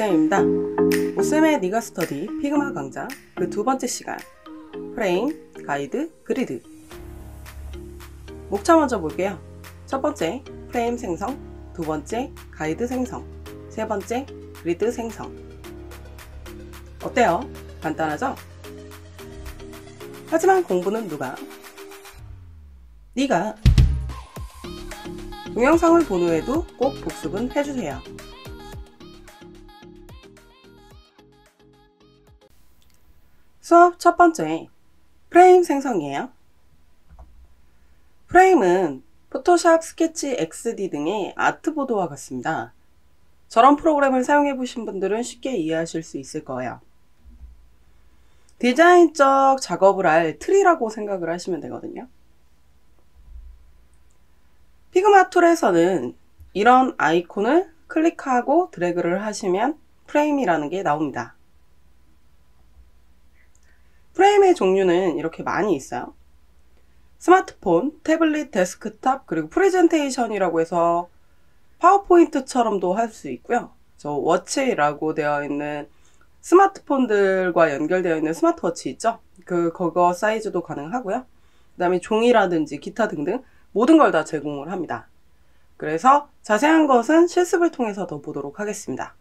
오쌤입니다. 오쌤의 네가 스터디 피그마 강좌 그 두 번째 시간 프레임, 가이드, 그리드. 목차 먼저 볼게요. 첫 번째 프레임 생성, 두 번째 가이드 생성, 세 번째 그리드 생성. 어때요? 간단하죠? 하지만 공부는 누가? 네가. 동영상을 본 후에도 꼭 복습은 해주세요. 수업 첫 번째, 프레임 생성이에요. 프레임은 포토샵, 스케치, XD 등의 아트보드와 같습니다. 저런 프로그램을 사용해 보신 분들은 쉽게 이해하실 수 있을 거예요. 디자인적 작업을 할 틀이라고 생각을 하시면 되거든요. 피그마 툴에서는 이런 아이콘을 클릭하고 드래그를 하시면 프레임이라는 게 나옵니다. 프레임의 종류는 이렇게 많이 있어요. 스마트폰, 태블릿, 데스크탑, 그리고 프레젠테이션이라고 해서 파워포인트처럼도 할 수 있고요. 저 워치라고 되어 있는 스마트폰들과 연결되어 있는 스마트워치 있죠? 그거 사이즈도 가능하고요. 그 다음에 종이라든지 기타 등등 모든 걸 다 제공을 합니다. 그래서 자세한 것은 실습을 통해서 더 보도록 하겠습니다.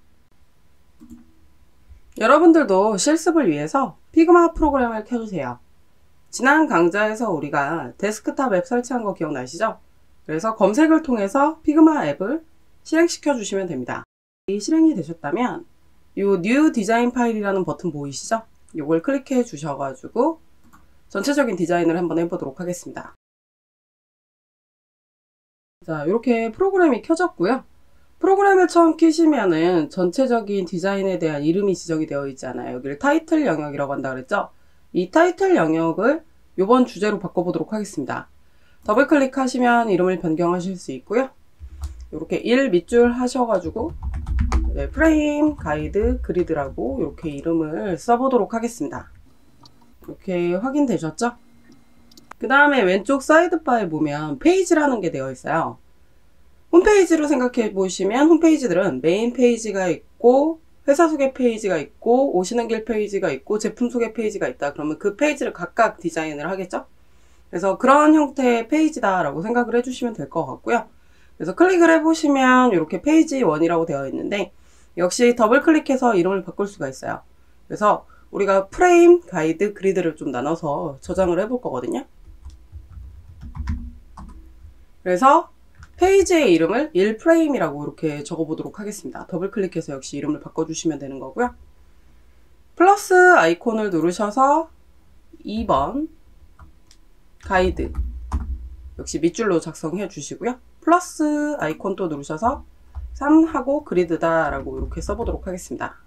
여러분들도 실습을 위해서 피그마 프로그램을 켜주세요. 지난 강좌에서 우리가 데스크탑 앱 설치한 거 기억나시죠? 그래서 검색을 통해서 피그마 앱을 실행시켜 주시면 됩니다. 이 실행이 되셨다면 이 뉴 디자인 파일이라는 버튼 보이시죠? 이걸 클릭해 주셔가지고 전체적인 디자인을 한번 해보도록 하겠습니다. 자, 이렇게 프로그램이 켜졌고요. 프로그램을 처음 켜시면은 전체적인 디자인에 대한 이름이 지정이 되어 있잖아요. 여기를 타이틀 영역이라고 한다 그랬죠? 이 타이틀 영역을 이번 주제로 바꿔보도록 하겠습니다. 더블 클릭하시면 이름을 변경하실 수 있고요. 이렇게 1 밑줄 하셔가지고 프레임, 가이드, 그리드라고 이렇게 이름을 써보도록 하겠습니다. 이렇게 확인되셨죠? 그 다음에 왼쪽 사이드바에 보면 페이지라는 게 되어 있어요. 홈페이지로 생각해 보시면 홈페이지들은 메인 페이지가 있고 회사 소개 페이지가 있고 오시는 길 페이지가 있고 제품 소개 페이지가 있다. 그러면 그 페이지를 각각 디자인을 하겠죠? 그래서 그런 형태의 페이지다 라고 생각을 해주시면 될 것 같고요. 그래서 클릭을 해보시면 이렇게 페이지 1이라고 되어 있는데 역시 더블 클릭해서 이름을 바꿀 수가 있어요. 그래서 우리가 프레임, 가이드, 그리드를 좀 나눠서 저장을 해볼 거거든요. 그래서 페이지의 이름을 1프레임이라고 이렇게 적어보도록 하겠습니다. 더블 클릭해서 역시 이름을 바꿔주시면 되는 거고요. 플러스 아이콘을 누르셔서 2번 가이드 역시 밑줄로 작성해 주시고요. 플러스 아이콘 또 누르셔서 3하고 그리드다 라고 이렇게 써보도록 하겠습니다.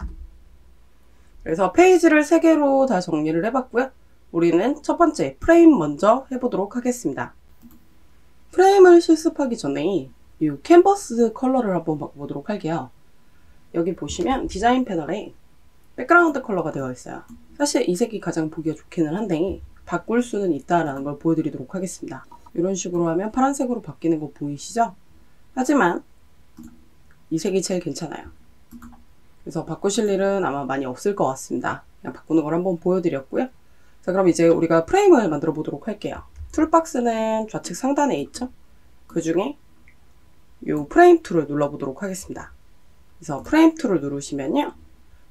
그래서 페이지를 3개로 다 정리를 해봤고요. 우리는 첫 번째 프레임 먼저 해보도록 하겠습니다. 프레임을 실습하기 전에 이 캔버스 컬러를 한번 바꿔보도록 할게요. 여기 보시면 디자인 패널에 백그라운드 컬러가 되어 있어요. 사실 이 색이 가장 보기가 좋기는 한데 바꿀 수는 있다라는 걸 보여드리도록 하겠습니다. 이런 식으로 하면 파란색으로 바뀌는 거 보이시죠? 하지만 이 색이 제일 괜찮아요. 그래서 바꾸실 일은 아마 많이 없을 것 같습니다. 그냥 바꾸는 걸 한번 보여드렸고요. 자, 그럼 이제 우리가 프레임을 만들어 보도록 할게요. 툴박스는 좌측 상단에 있죠? 그 중에 이 프레임 툴을 눌러보도록 하겠습니다. 그래서 프레임 툴을 누르시면요.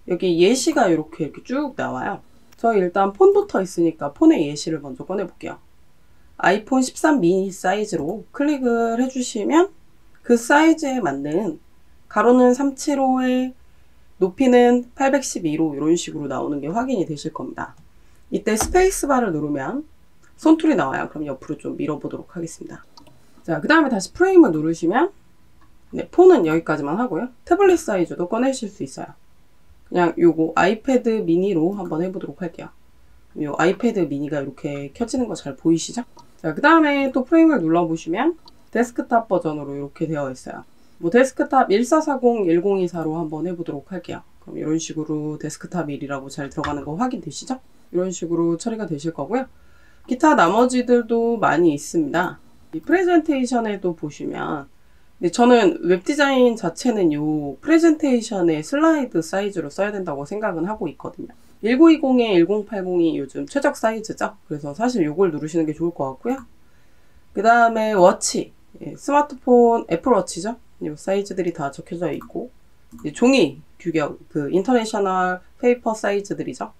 여기 예시가 이렇게 쭉 나와요. 저 일단 폰부터 있으니까 폰의 예시를 먼저 꺼내볼게요. 아이폰 13 미니 사이즈로 클릭을 해주시면 그 사이즈에 맞는 가로는 375에 높이는 812로 이런 식으로 나오는 게 확인이 되실 겁니다. 이때 스페이스바를 누르면 손툴이 나와요. 그럼 옆으로 좀 밀어보도록 하겠습니다. 자, 그 다음에 다시 프레임을 누르시면 네, 폰은 여기까지만 하고요. 태블릿 사이즈도 꺼내실 수 있어요. 그냥 요거 아이패드 미니로 한번 해보도록 할게요. 요 아이패드 미니가 이렇게 켜지는 거 잘 보이시죠? 자, 그 다음에 또 프레임을 눌러보시면 데스크탑 버전으로 이렇게 되어 있어요. 뭐 데스크탑 1440, 1024로 한번 해보도록 할게요. 그럼 이런 식으로 데스크탑 1이라고 잘 들어가는 거 확인되시죠? 이런 식으로 처리가 되실 거고요. 기타 나머지들도 많이 있습니다. 이 프레젠테이션에도 보시면 근데 저는 웹 디자인 자체는 요 프레젠테이션의 슬라이드 사이즈로 써야 된다고 생각은 하고 있거든요. 1920에 1080이 요즘 최적 사이즈죠. 그래서 사실 요걸 누르시는 게 좋을 것 같고요. 그 다음에 워치, 스마트폰 애플워치죠. 요 사이즈들이 다 적혀져 있고, 종이 규격, 그 인터내셔널 페이퍼 사이즈들이죠.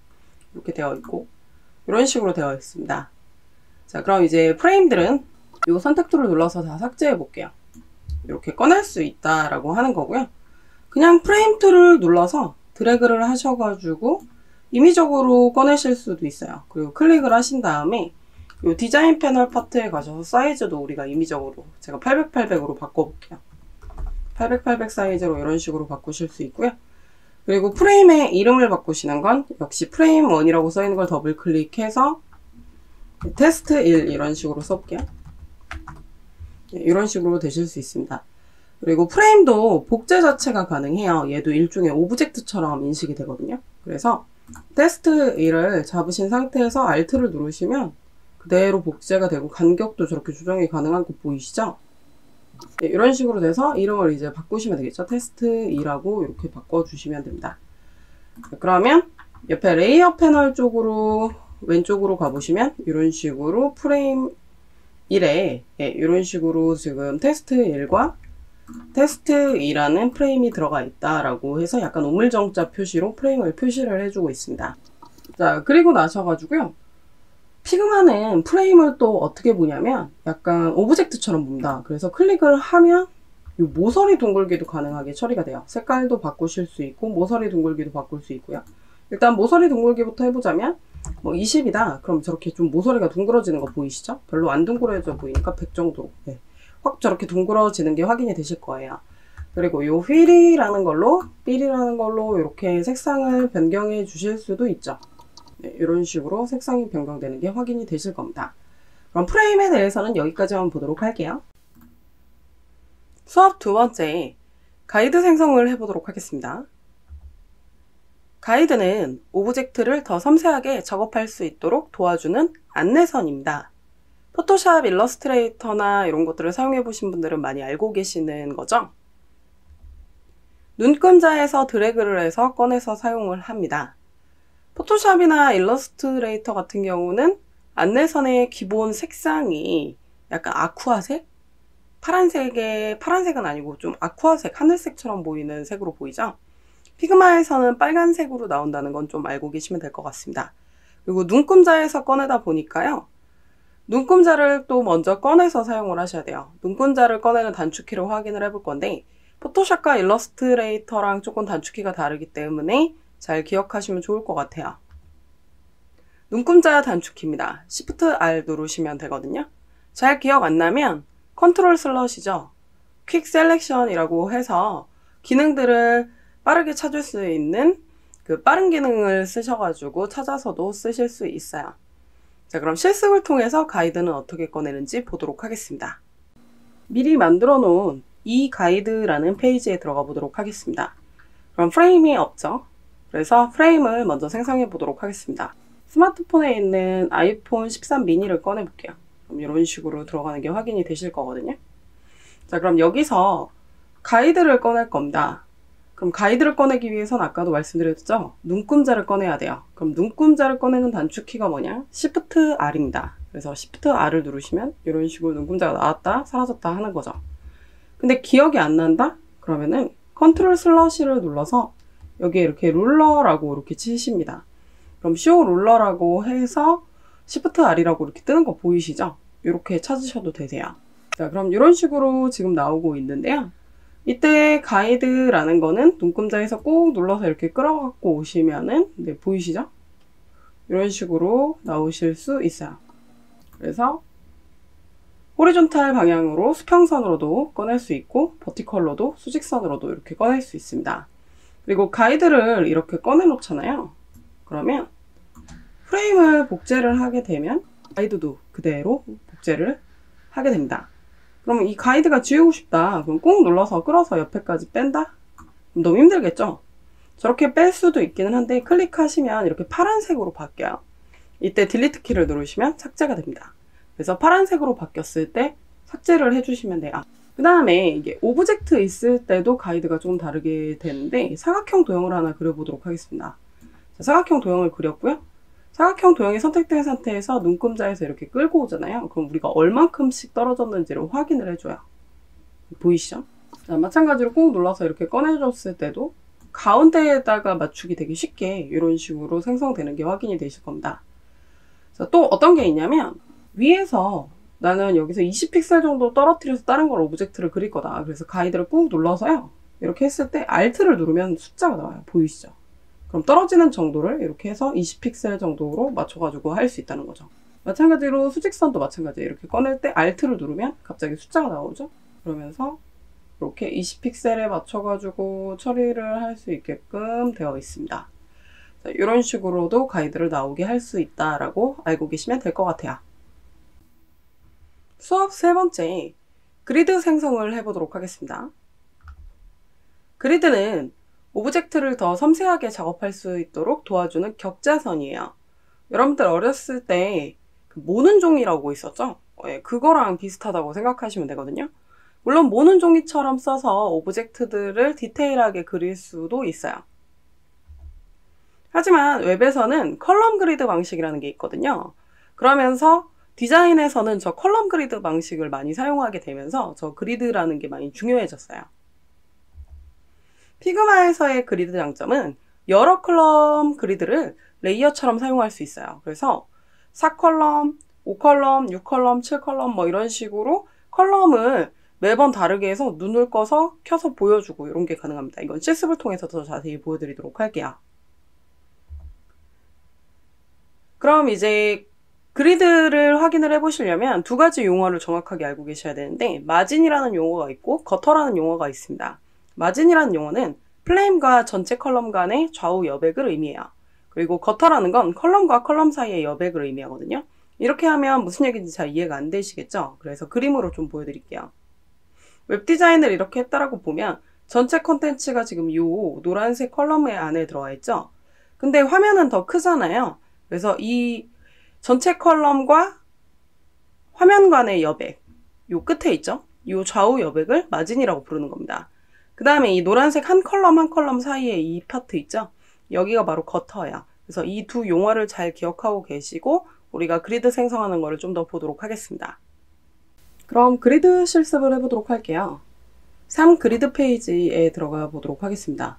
이렇게 되어 있고, 이런 식으로 되어 있습니다. 자, 그럼 이제 프레임들은 요 선택 툴을 눌러서 다 삭제해 볼게요. 이렇게 꺼낼 수 있다라고 하는 거고요. 그냥 프레임 툴을 눌러서 드래그를 하셔가지고 임의적으로 꺼내실 수도 있어요. 그리고 클릭을 하신 다음에 이 디자인 패널 파트에 가셔서 사이즈도 우리가 임의적으로 제가 800, 800으로 바꿔볼게요. 800, 800 사이즈로 이런 식으로 바꾸실 수 있고요. 그리고 프레임의 이름을 바꾸시는 건 역시 프레임 1이라고 써있는 걸 더블 클릭해서 테스트 1 이런 식으로 써볼게요. 이런 식으로 되실 수 있습니다. 그리고 프레임도 복제 자체가 가능해요. 얘도 일종의 오브젝트처럼 인식이 되거든요. 그래서 테스트 1을 잡으신 상태에서 Alt를 누르시면 그대로 복제가 되고 간격도 저렇게 조정이 가능한 거 보이시죠? 네, 이런 식으로 돼서 이름을 이제 바꾸시면 되겠죠. 테스트 2라고 이렇게 바꿔주시면 됩니다. 그러면 옆에 레이어 패널 쪽으로 왼쪽으로 가보시면 이런 식으로 프레임 1에 이런 식으로 지금 테스트 1과 테스트 2라는 프레임이 들어가 있다라고 해서 약간 우물정자 표시로 프레임을 표시를 해주고 있습니다. 자, 그리고 나셔가지고요. 피그마는 프레임을 또 어떻게 보냐면 약간 오브젝트처럼 봅니다. 그래서 클릭을 하면 이 모서리 둥글기도 가능하게 처리가 돼요. 색깔도 바꾸실 수 있고 모서리 둥글기도 바꿀 수 있고요. 일단 모서리 둥글기부터 해보자면 뭐 20이다. 그럼 저렇게 좀 모서리가 둥그러지는 거 보이시죠? 별로 안 둥그러져 보이니까 100 정도로. 네. 확 저렇게 둥그러지는 게 확인이 되실 거예요. 그리고 요 휠이라는 걸로, 삘이라는 걸로 이렇게 색상을 변경해 주실 수도 있죠. 네, 이런 식으로 색상이 변경되는 게 확인이 되실 겁니다. 그럼 프레임에 대해서는 여기까지만 보도록 할게요. 수업 두 번째, 가이드 생성을 해보도록 하겠습니다. 가이드는 오브젝트를 더 섬세하게 작업할 수 있도록 도와주는 안내선입니다. 포토샵, 일러스트레이터나 이런 것들을 사용해 보신 분들은 많이 알고 계시는 거죠? 눈금자에서 드래그를 해서 꺼내서 사용을 합니다. 포토샵이나 일러스트레이터 같은 경우는 안내선의 기본 색상이 약간 아쿠아색? 파란색은 아니고 좀 아쿠아색, 하늘색처럼 보이는 색으로 보이죠? 피그마에서는 빨간색으로 나온다는 건 좀 알고 계시면 될 것 같습니다. 그리고 눈금자에서 꺼내다 보니까요. 눈금자를 또 먼저 꺼내서 사용을 하셔야 돼요. 눈금자를 꺼내는 단축키를 확인을 해볼 건데 포토샵과 일러스트레이터랑 조금 단축키가 다르기 때문에 잘 기억하시면 좋을 것 같아요. 눈금자 단축키입니다. Shift R 누르시면 되거든요. 잘 기억 안 나면 컨트롤 슬러시죠. 퀵 셀렉션이라고 해서 기능들을 빠르게 찾을 수 있는 그 빠른 기능을 쓰셔가지고 찾아서도 쓰실 수 있어요. 자, 그럼 실습을 통해서 가이드는 어떻게 꺼내는지 보도록 하겠습니다. 미리 만들어 놓은 이 가이드라는 페이지에 들어가 보도록 하겠습니다. 그럼 프레임이 없죠? 그래서 프레임을 먼저 생성해 보도록 하겠습니다. 스마트폰에 있는 아이폰 13 미니를 꺼내 볼게요. 그럼 이런 식으로 들어가는 게 확인이 되실 거거든요. 자, 그럼 여기서 가이드를 꺼낼 겁니다. 그럼 가이드를 꺼내기 위해서는 아까도 말씀드렸죠? 눈금자를 꺼내야 돼요. 그럼 눈금자를 꺼내는 단축키가 뭐냐? Shift R입니다. 그래서 Shift R을 누르시면 이런 식으로 눈금자가 나왔다, 사라졌다 하는 거죠. 근데 기억이 안 난다? 그러면은 컨트롤 슬러시를 눌러서 여기에 이렇게 룰러라고 이렇게 치십니다. 그럼 쇼 룰러라고 해서 Shift R이라고 이렇게 뜨는 거 보이시죠? 이렇게 찾으셔도 되세요. 자, 그럼 이런 식으로 지금 나오고 있는데요. 이때 가이드라는 거는 눈금자에서 꼭 눌러서 이렇게 끌어갖고 오시면은, 네, 보이시죠? 이런 식으로 나오실 수 있어요. 그래서 호리존탈 방향으로 수평선으로도 꺼낼 수 있고 버티컬로도 수직선으로도 이렇게 꺼낼 수 있습니다. 그리고 가이드를 이렇게 꺼내 놓잖아요. 그러면 프레임을 복제를 하게 되면 가이드도 그대로 복제를 하게 됩니다. 그러면 이 가이드가 지우고 싶다. 그럼 꾹 눌러서 끌어서 옆에까지 뺀다? 그럼 너무 힘들겠죠? 저렇게 뺄 수도 있기는 한데 클릭하시면 이렇게 파란색으로 바뀌어요. 이때 딜리트 키를 누르시면 삭제가 됩니다. 그래서 파란색으로 바뀌었을 때 삭제를 해주시면 돼요. 그 다음에 이게 오브젝트 있을 때도 가이드가 좀 다르게 되는데 사각형 도형을 하나 그려보도록 하겠습니다. 자, 사각형 도형을 그렸고요. 사각형 도형이 선택된 상태에서 눈금자에서 이렇게 끌고 오잖아요. 그럼 우리가 얼만큼씩 떨어졌는지를 확인을 해줘요. 보이시죠? 자, 마찬가지로 꾹 눌러서 이렇게 꺼내줬을 때도 가운데에다가 맞추기 되게 쉽게 이런 식으로 생성되는 게 확인이 되실 겁니다. 자, 또 어떤 게 있냐면 위에서 나는 여기서 20픽셀 정도 떨어뜨려서 다른 걸 오브젝트를 그릴 거다. 그래서 가이드를 꾹 눌러서요. 이렇게 했을 때 Alt를 누르면 숫자가 나와요. 보이시죠? 그럼 떨어지는 정도를 이렇게 해서 20픽셀 정도로 맞춰가지고 할 수 있다는 거죠. 마찬가지로 수직선도 마찬가지예요. 이렇게 꺼낼 때 Alt를 누르면 갑자기 숫자가 나오죠. 그러면서 이렇게 20픽셀에 맞춰가지고 처리를 할 수 있게끔 되어 있습니다. 자, 이런 식으로도 가이드를 나오게 할 수 있다라고 알고 계시면 될 것 같아요. 수업 세 번째, 그리드 생성을 해보도록 하겠습니다. 그리드는 오브젝트를 더 섬세하게 작업할 수 있도록 도와주는 격자선이에요. 여러분들 어렸을 때 모는 종이라고 있었죠? 그거랑 비슷하다고 생각하시면 되거든요. 물론 모는 종이처럼 써서 오브젝트들을 디테일하게 그릴 수도 있어요. 하지만 웹에서는 컬럼 그리드 방식이라는 게 있거든요. 그러면서 디자인에서는 저 컬럼 그리드 방식을 많이 사용하게 되면서 저 그리드라는 게 많이 중요해졌어요. 피그마에서의 그리드 장점은 여러 컬럼 그리드를 레이어처럼 사용할 수 있어요. 그래서 4컬럼, 5컬럼, 6컬럼, 7컬럼 뭐 이런 식으로 컬럼을 매번 다르게 해서 눈을 꺼서 켜서 보여주고 이런 게 가능합니다. 이건 실습을 통해서 더 자세히 보여드리도록 할게요. 그럼 이제 그리드를 확인을 해보시려면 두 가지 용어를 정확하게 알고 계셔야 되는데 마진이라는 용어가 있고 거터라는 용어가 있습니다. 마진이라는 용어는 플레임과 전체 컬럼 간의 좌우 여백을 의미해요. 그리고 거터라는 건 컬럼과 컬럼 사이의 여백을 의미하거든요. 이렇게 하면 무슨 얘기인지 잘 이해가 안 되시겠죠? 그래서 그림으로 좀 보여드릴게요. 웹 디자인을 이렇게 했다라고 보면 전체 콘텐츠가 지금 이 노란색 컬럼 안에 들어와 있죠? 근데 화면은 더 크잖아요. 그래서 이 전체 컬럼과 화면 간의 여백, 요 끝에 있죠? 요 좌우 여백을 마진이라고 부르는 겁니다. 그 다음에 이 노란색 한 컬럼 한 컬럼 사이에 이 파트 있죠? 여기가 바로 거터예요. 그래서 이 두 용어를 잘 기억하고 계시고 우리가 그리드 생성하는 거를 좀 더 보도록 하겠습니다. 그럼 그리드 실습을 해보도록 할게요. 3 그리드 페이지에 들어가 보도록 하겠습니다.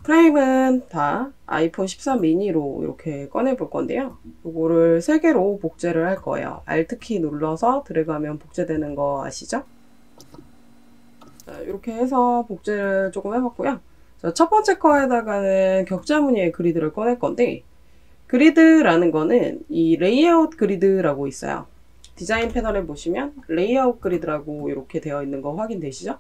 프레임은 다 아이폰 13 미니로 이렇게 꺼내 볼 건데요. 이거를 3개로 복제를 할 거예요. Alt키 눌러서 드래그하면 복제되는 거 아시죠? 자, 이렇게 해서 복제를 조금 해봤고요. 자, 첫 번째 거에다가는 격자 무늬의 그리드를 꺼낼 건데 그리드라는 거는 이 레이아웃 그리드라고 있어요. 디자인 패널에 보시면 레이아웃 그리드라고 이렇게 되어 있는 거 확인되시죠?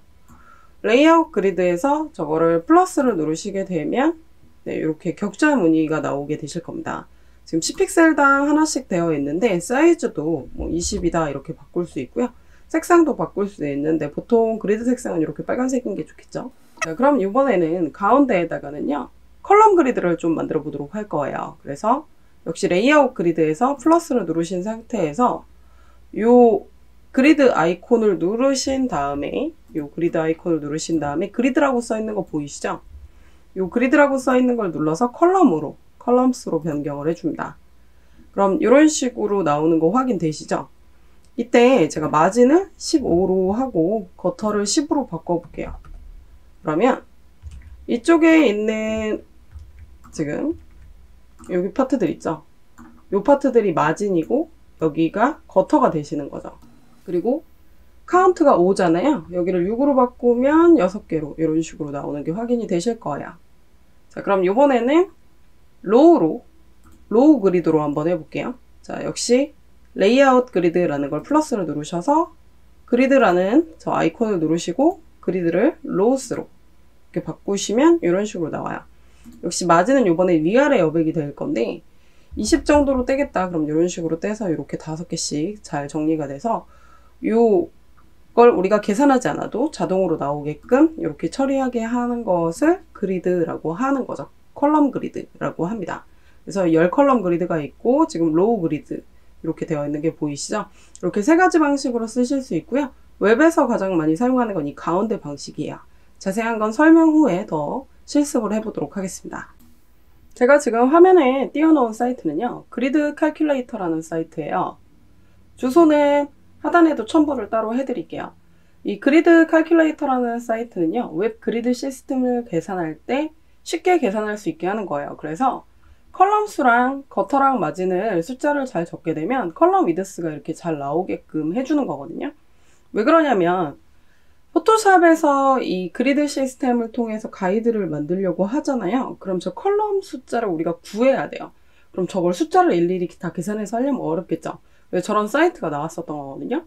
레이아웃 그리드에서 저거를 플러스를 누르시게 되면 네, 이렇게 격자 무늬가 나오게 되실 겁니다. 지금 10픽셀당 하나씩 되어 있는데 사이즈도 뭐 20이다 이렇게 바꿀 수 있고요. 색상도 바꿀 수 있는데 보통 그리드 색상은 이렇게 빨간색인 게 좋겠죠. 자, 그럼 이번에는 가운데에다가는요. 컬럼 그리드를 좀 만들어 보도록 할 거예요. 그래서 역시 레이아웃 그리드에서 플러스를 누르신 상태에서 요 그리드 아이콘을 누르신 다음에 그리드라고 써 있는 거 보이시죠? 요 그리드라고 써 있는 걸 눌러서 컬럼스로 변경을 해줍니다. 그럼 이런 식으로 나오는 거 확인되시죠? 이때 제가 마진을 15로 하고 거터를 10으로 바꿔볼게요. 그러면 이쪽에 있는 지금 여기 파트들 있죠? 요 파트들이 마진이고 여기가 거터가 되시는 거죠. 그리고 카운트가 5잖아요. 여기를 6으로 바꾸면 6개로 이런 식으로 나오는 게 확인이 되실 거예요. 자, 그럼 이번에는 로우 그리드로 한번 해볼게요. 자, 역시 레이아웃 그리드라는 걸 플러스를 누르셔서 그리드라는 저 아이콘을 누르시고 그리드를 로우스로 이렇게 바꾸시면 이런 식으로 나와요. 역시 마진은 이번에 위아래 여백이 될 건데 20 정도로 떼겠다. 그럼 이런 식으로 떼서 이렇게 5개씩 잘 정리가 돼서 이걸 우리가 계산하지 않아도 자동으로 나오게끔 이렇게 처리하게 하는 것을 그리드라고 하는 거죠. 컬럼 그리드라고 합니다. 그래서 10컬럼 그리드가 있고 지금 로우 그리드 이렇게 되어 있는 게 보이시죠? 이렇게 3가지 방식으로 쓰실 수 있고요. 웹에서 가장 많이 사용하는 건 이 가운데 방식이에요. 자세한 건 설명 후에 더 실습을 해보도록 하겠습니다. 제가 지금 화면에 띄워놓은 사이트는요, 그리드 칼큘레이터라는 사이트예요. 주소는 하단에도 첨부를 따로 해드릴게요. 이 그리드 칼큘레이터라는 사이트는요, 웹 그리드 시스템을 계산할 때 쉽게 계산할 수 있게 하는 거예요. 그래서 컬럼 수랑 거터랑 마진을 숫자를 잘 적게 되면 컬럼 위드스가 이렇게 잘 나오게끔 해주는 거거든요. 왜 그러냐면 포토샵에서 이 그리드 시스템을 통해서 가이드를 만들려고 하잖아요. 그럼 저 컬럼 숫자를 우리가 구해야 돼요. 그럼 저걸 숫자를 일일이 다 계산해서 하려면 어렵겠죠. 그래서 저런 사이트가 나왔었던 거거든요.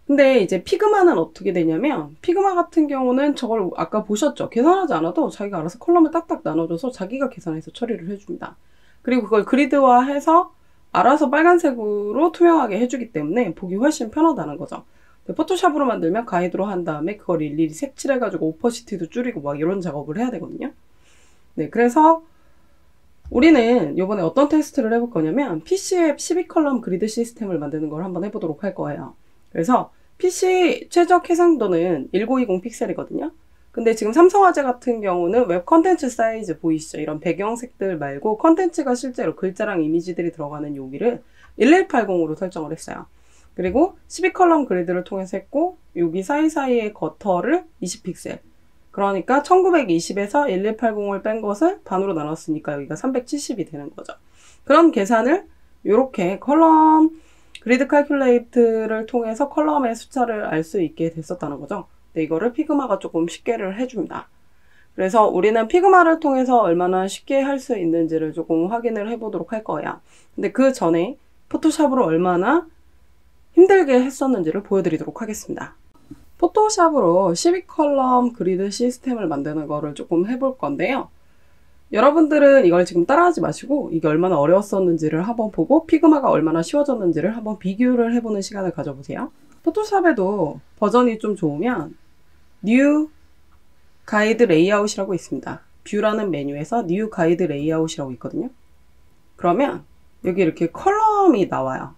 근데 이제 피그마는 어떻게 되냐면, 피그마 같은 경우는 저걸 아까 보셨죠? 계산하지 않아도 자기가 알아서 컬럼을 딱딱 나눠줘서 자기가 계산해서 처리를 해줍니다. 그리고 그걸 그리드화해서 알아서 빨간색으로 투명하게 해주기 때문에 보기 훨씬 편하다는 거죠. 포토샵으로 만들면 가이드로 한 다음에 그걸 일일이 색칠해가지고 오퍼시티도 줄이고 막 이런 작업을 해야 되거든요. 네, 그래서 우리는 이번에 어떤 테스트를 해볼 거냐면 PC앱 12컬럼 그리드 시스템을 만드는 걸 한번 해보도록 할 거예요. 그래서 PC 최적 해상도는 1920 픽셀이거든요. 근데 지금 삼성화재 같은 경우는 웹 컨텐츠 사이즈 보이시죠? 이런 배경색들 말고 컨텐츠가 실제로 글자랑 이미지들이 들어가는 여기를 1180으로 설정을 했어요. 그리고 12컬럼 그리드를 통해서 했고, 여기 사이사이의 거터를 20픽셀. 그러니까 1920에서 1180을 뺀 것을 반으로 나눴으니까 여기가 370이 되는 거죠. 그런 계산을 이렇게 컬럼 그리드 칼큘레이트를 통해서 컬럼의 숫자를 알 수 있게 됐었다는 거죠. 근데 이거를 피그마가 조금 쉽게를 해줍니다. 그래서 우리는 피그마를 통해서 얼마나 쉽게 할 수 있는지를 조금 확인을 해보도록 할 거예요. 근데 그 전에 포토샵으로 얼마나 힘들게 했었는지를 보여드리도록 하겠습니다. 포토샵으로 12컬럼 그리드 시스템을 만드는 거를 조금 해볼 건데요. 여러분들은 이걸 지금 따라하지 마시고 이게 얼마나 어려웠었는지를 한번 보고 피그마가 얼마나 쉬워졌는지를 한번 비교를 해보는 시간을 가져보세요. 포토샵에도 버전이 좀 좋으면 New 가이드 레이아웃이라고 있습니다. 뷰라는 메뉴에서 New 가이드 레이아웃이라고 있거든요. 그러면 여기 이렇게 컬럼이 나와요.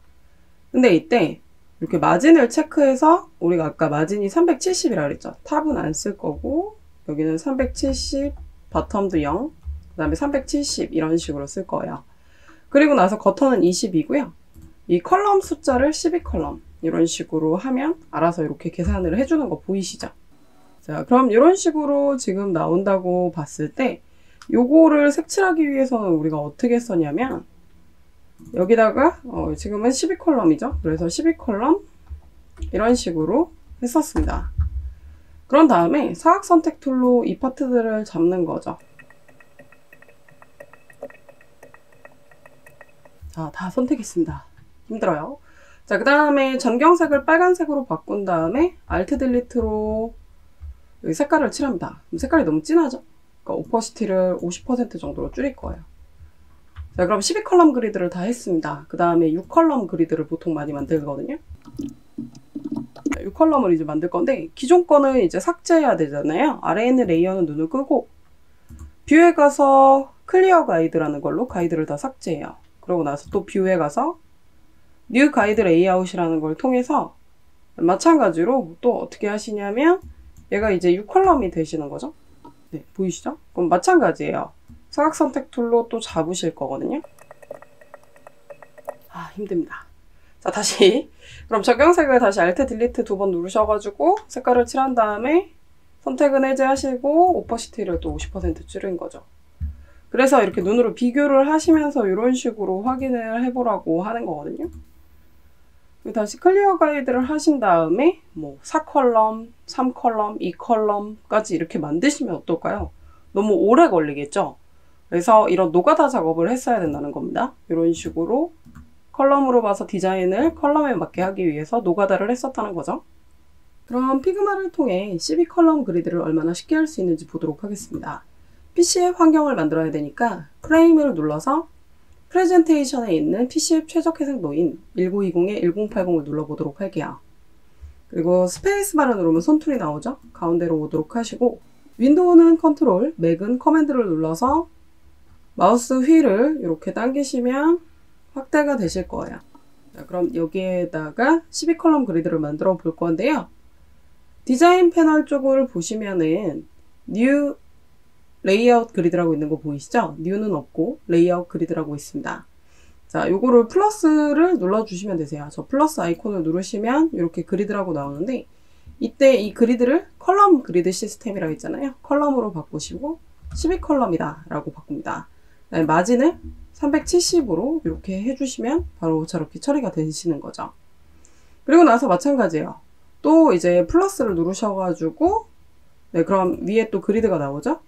근데 이때 이렇게 마진을 체크해서 우리가 아까 마진이 370이라 그랬죠. 탑은 안 쓸 거고 여기는 370, 바텀도 0, 그 다음에 370 이런 식으로 쓸 거예요. 그리고 나서 거터는 20이고요. 이 컬럼 숫자를 12컬럼 이런 식으로 하면 알아서 이렇게 계산을 해주는 거 보이시죠? 자, 그럼 이런 식으로 지금 나온다고 봤을 때 요거를 색칠하기 위해서는 우리가 어떻게 썼냐면 여기다가 지금은 12컬럼이죠. 그래서 12컬럼 이런 식으로 했었습니다. 그런 다음에 사각 선택 툴로 이 파트들을 잡는 거죠. 자, 다 선택했습니다. 힘들어요. 자, 그 다음에 전경색을 빨간색으로 바꾼 다음에 Alt 딜리트로 여기 색깔을 칠합니다. 색깔이 너무 진하죠? 그러니까 오퍼시티를 50% 정도로 줄일 거예요. 자, 그럼 12컬럼 그리드를 다 했습니다. 그 다음에 6컬럼 그리드를 보통 많이 만들거든요. 6컬럼을 이제 만들 건데 기존 거는 이제 삭제해야 되잖아요. 아래에 있는 레이어는 눈을 끄고 뷰에 가서 클리어 가이드라는 걸로 가이드를 다 삭제해요. 그러고 나서 또 뷰에 가서 뉴 가이드 레이아웃이라는 걸 통해서 마찬가지로 또 어떻게 하시냐면 얘가 이제 6컬럼이 되시는 거죠. 네, 보이시죠? 그럼 마찬가지예요. 사각 선택 툴로 또 잡으실 거거든요. 아, 힘듭니다. 자, 다시. 그럼 적용색을 다시 Alt 딜리트 2번 누르셔가지고 색깔을 칠한 다음에 선택은 해제하시고 오퍼시티를 또 50% 줄인 거죠. 그래서 이렇게 눈으로 비교를 하시면서 이런 식으로 확인을 해보라고 하는 거거든요. 다시 클리어 가이드를 하신 다음에 뭐 4컬럼, 3컬럼, 2컬럼까지 이렇게 만드시면 어떨까요? 너무 오래 걸리겠죠? 그래서 이런 노가다 작업을 했어야 된다는 겁니다. 이런 식으로 컬럼으로 봐서 디자인을 컬럼에 맞게 하기 위해서 노가다를 했었다는 거죠. 그럼 피그마를 통해 12컬럼 그리드를 얼마나 쉽게 할 수 있는지 보도록 하겠습니다. PC앱 환경을 만들어야 되니까 프레임을 눌러서 프레젠테이션에 있는 PC앱 최적 해상도인 1920에 1080을 눌러보도록 할게요. 그리고 스페이스바를 누르면 손툴이 나오죠? 가운데로 오도록 하시고 윈도우는 컨트롤, 맥은 커맨드를 눌러서 마우스 휠을 이렇게 당기시면 확대가 되실 거예요. 자, 그럼 여기에다가 12컬럼 그리드를 만들어 볼 건데요. 디자인 패널 쪽을 보시면은 뉴 레이아웃 그리드라고 있는 거 보이시죠? 뉴는 없고 레이아웃 그리드라고 있습니다. 자, 요거를 플러스를 눌러주시면 되세요. 저 플러스 아이콘을 누르시면 이렇게 그리드라고 나오는데 이때 이 그리드를 컬럼 그리드 시스템이라고 있잖아요. 컬럼으로 바꾸시고 12컬럼이다 라고 바꿉니다. 마진을 370으로 이렇게 해주시면 바로 저렇게 처리가 되시는 거죠. 그리고 나서 마찬가지예요. 또 이제 플러스를 누르셔가지고 네, 그럼 위에 또 그리드가 나오죠.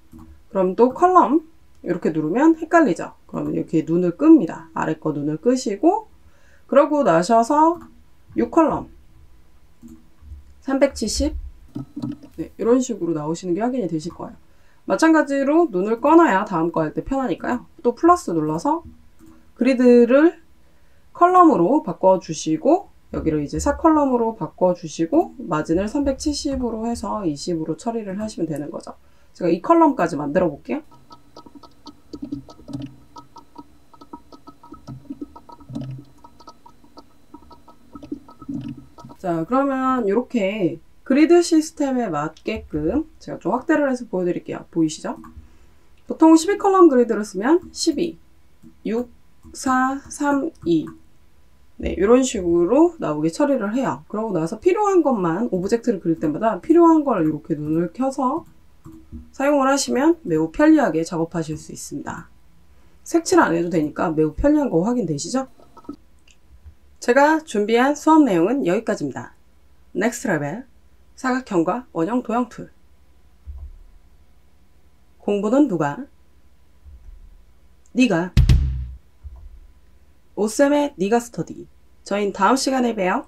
그럼 또 컬럼 이렇게 누르면 헷갈리죠. 그러면 이렇게 눈을 끕니다. 아래 거 눈을 끄시고 그러고 나셔서 6컬럼 370 네, 이런 식으로 나오시는 게 확인이 되실 거예요. 마찬가지로 눈을 꺼놔야 다음 거 할 때 편하니까요. 또 플러스 눌러서 그리드를 컬럼으로 바꿔주시고 여기를 이제 4컬럼으로 바꿔주시고 마진을 370으로 해서 20으로 처리를 하시면 되는 거죠. 제가 이 컬럼까지 만들어 볼게요. 자, 그러면 이렇게 그리드 시스템에 맞게끔 제가 좀 확대를 해서 보여드릴게요. 보이시죠? 보통 12컬럼 그리드를 쓰면 12, 6, 4, 3, 2 네, 이런 식으로 나오게 처리를 해요. 그러고 나서 필요한 것만 오브젝트를 그릴 때마다 필요한 걸 이렇게 눈을 켜서 사용을 하시면 매우 편리하게 작업하실 수 있습니다. 색칠 안 해도 되니까 매우 편리한 거 확인되시죠? 제가 준비한 수업 내용은 여기까지입니다. 넥스트 레벨 사각형과 원형 도형 툴 공부는 누가? 네가 오쌤의 네가 스터디 저희는 다음 시간에 봬요.